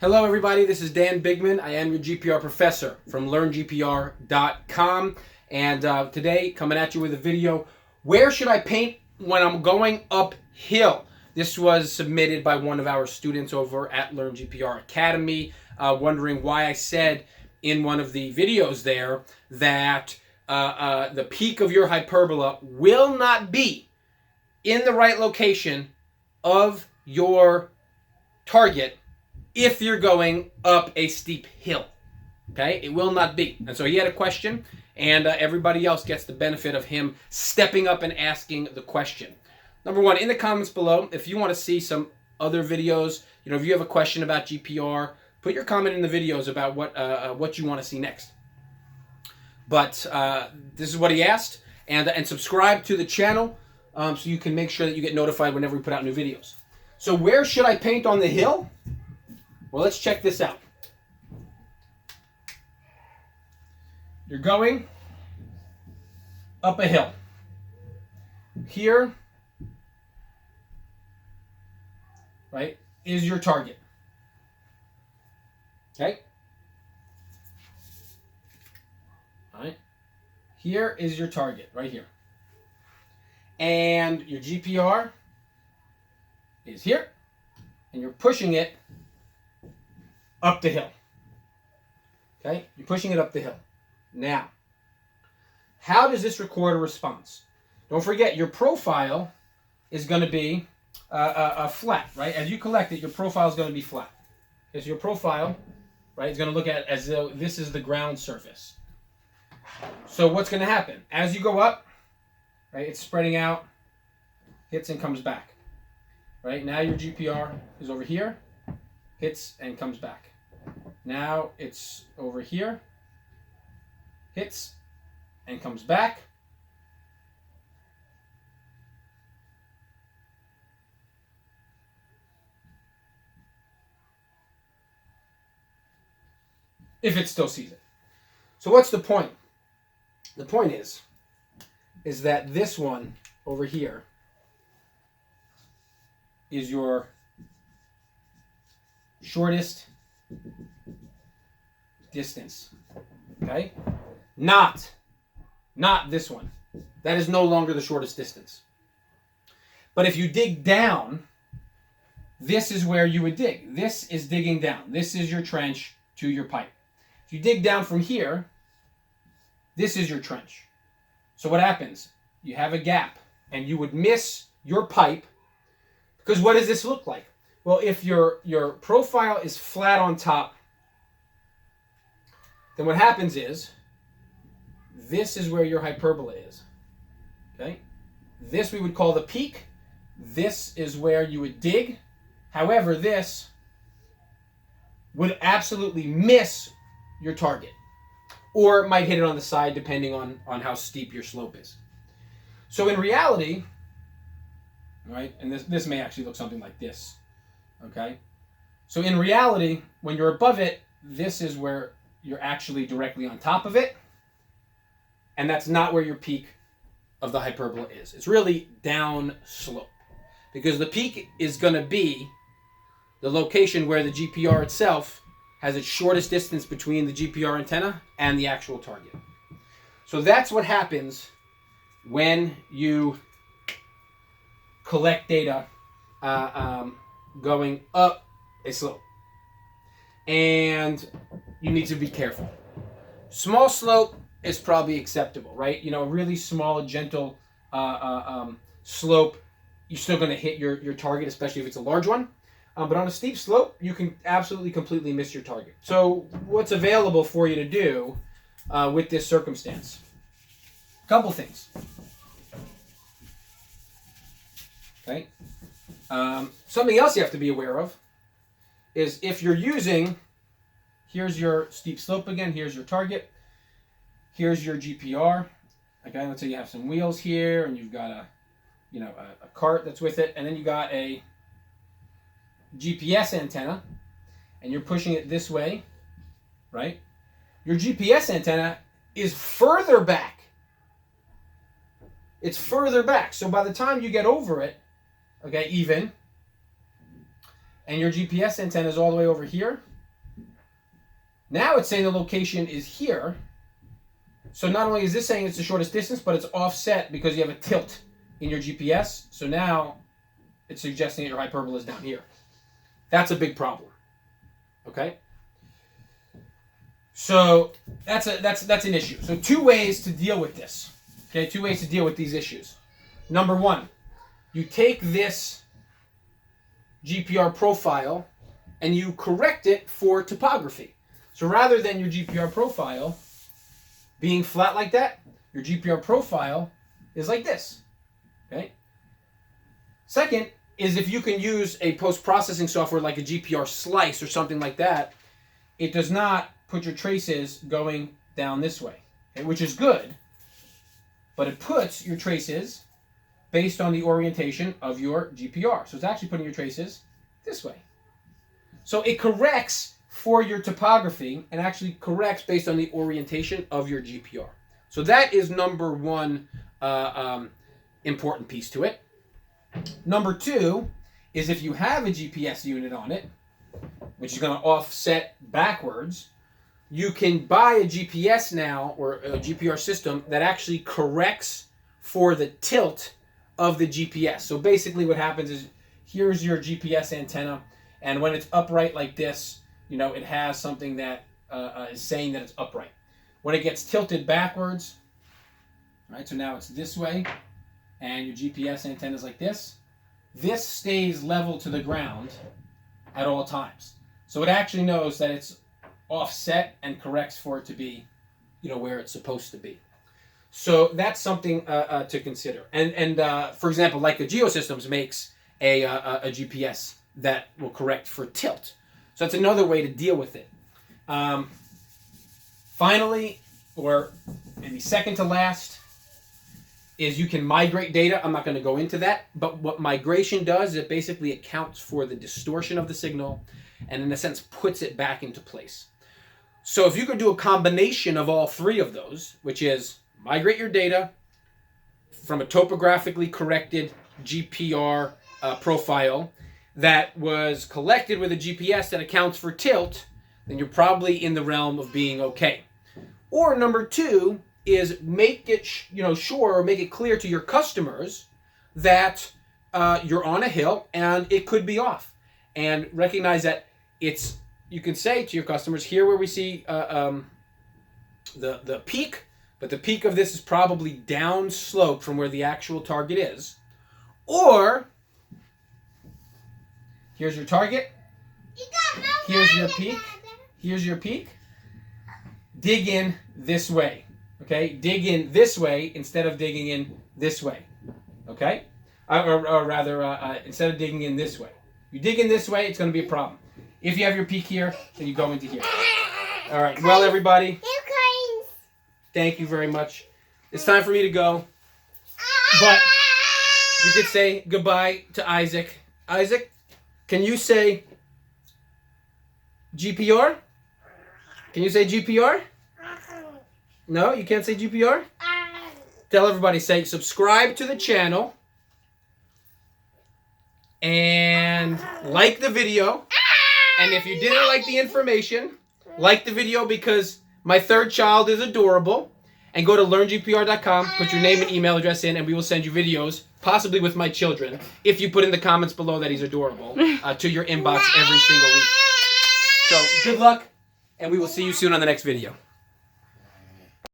Hello everybody, this is Dan Bigman. I am your GPR professor from LearnGPR.com, and today coming at you with a video, where should I paint when I'm going uphill? This was submitted by one of our students over at LearnGPR Academy, wondering why I said in one of the videos there that the peak of your hyperbola will not be in the right location of your target if you're going up a steep hill. Okay, it will not be. And so he had a question, and everybody else gets the benefit of him stepping up and asking the question. Number one, in the comments below, if you want to see some other videos, if you have a question about GPR, put your comment in the videos about what you want to see next. But this is what he asked, and subscribe to the channel so you can make sure that you get notified whenever we put out new videos. So where should I paint on the hill? Well, let's check this out. You're going up a hill. Here, right, is your target. Okay? All right. Here is your target, right here. And your GPR is here, and you're pushing it up the hill. Okay? You're pushing it up the hill. Now, how does this record a response? Don't forget, your profile is going to be a flat, right? As you collect it, your profile is going to be flat. Because your profile, right, is going to look at as though this is the ground surface. So what's going to happen? As you go up, right, it's spreading out, hits and comes back. Right? Now your GPR is over here, hits and comes back. Now it's over here, hits and comes back. If it still sees it. So what's the point? The point is that this one over here is your shortest distance. Okay? Not this one. That is no longer the shortest distance. But if you dig down, this is where you would dig. This is digging down. This is your trench to your pipe. If you dig down from here, this is your trench. So what happens? You have a gap, and you would miss your pipe, because what does this look like? Well, if your profile is flat on top, then what happens is, this is where your hyperbola is. Okay? This we would call the peak. This is where you would dig. However, this would absolutely miss your target. Or it might hit it on the side, depending on how steep your slope is. So in reality, right, and this may actually look something like this. Okay? So in reality, when you're above it, this is where you're actually directly on top of it. And that's not where your peak of the hyperbola is. It's really down slope. Because the peak is going to be the location where the GPR itself has its shortest distance between the GPR antenna and the actual target. So that's what happens when you collect data going up a slope. And you need to be careful. Small slope is probably acceptable, right? A really small, gentle slope, you're still going to hit your target, especially if it's a large one. But on a steep slope, you can absolutely completely miss your target. So what's available for you to do with this circumstance? A couple things. Okay. Something else you have to be aware of is if you're using, here's your steep slope again, here's your target, here's your GPR. Okay, let's say you have some wheels here, and you've got a cart that's with it, and then you got a GPS antenna, and you're pushing it this way, right? Your GPS antenna is further back. It's further back. So by the time you get over it, okay, even, and your GPS antenna is all the way over here. Now it's saying the location is here. So not only is this saying it's the shortest distance, but it's offset because you have a tilt in your GPS. So now it's suggesting that your hyperbola is down here. That's a big problem. Okay? So that's an issue. So 2 ways to deal with this. Okay, 2 ways to deal with these issues. Number 1, you take this GPR profile and you correct it for topography. So rather than your GPR profile being flat like that, your GPR profile is like this. Okay? Second is if you can use a post-processing software like a GPR slice or something like that, it does not put your traces going down this way, okay, which is good, but it puts your traces based on the orientation of your GPR. So it's actually putting your traces this way. So it corrects for your topography and actually corrects based on the orientation of your GPR. So that is number 1 important piece to it. Number 2 is if you have a GPS unit on it, which is going to offset backwards, you can buy a GPS now or a GPR system that actually corrects for the tilt of the GPS. So basically what happens is here's your GPS antenna, and when it's upright like this, you know, it has something that is saying that it's upright. When it gets tilted backwards, right, so now it's this way, and your GPS antenna is like this, this stays level to the ground at all times. So it actually knows that it's offset and corrects for it to be, you know, where it's supposed to be. So that's something to consider. And for example, like the Geosystems makes a GPS that will correct for tilt. So that's another way to deal with it. Finally, or maybe second to last, is you can migrate data. I'm not going to go into that, but what migration does is it basically accounts for the distortion of the signal and in a sense puts it back into place. So if you could do a combination of all 3 of those, which is migrate your data from a topographically corrected GPR profile that was collected with a GPS that accounts for tilt, then you're probably in the realm of being okay. Or number 2 is make it sure, or make it clear to your customers that you're on a hill and it could be off, and recognize that it's, you can say to your customers, here where we see the peak, but the peak of this is probably down slope from where the actual target is, or here's your target, here's your peak, here's your peak, dig in this way. Okay, dig in this way instead of digging in this way. Okay, or rather, instead of digging in this way, you dig in this way, it's going to be a problem. If you have your peak here, then you go into here. All right. Well, everybody, thank you very much. It's time for me to go, but you could say goodbye to Isaac. Isaac, can you say GPR? Can you say GPR? No, you can't say GPR? Tell everybody, say subscribe to the channel and like the video. And if you didn't like the information, like the video because my 3rd child is adorable. And go to LearnGPR.com, put your name and email address in, and we will send you videos, possibly with my children, if you put in the comments below that he's adorable, to your inbox every single week. So good luck, and we will see you soon on the next video.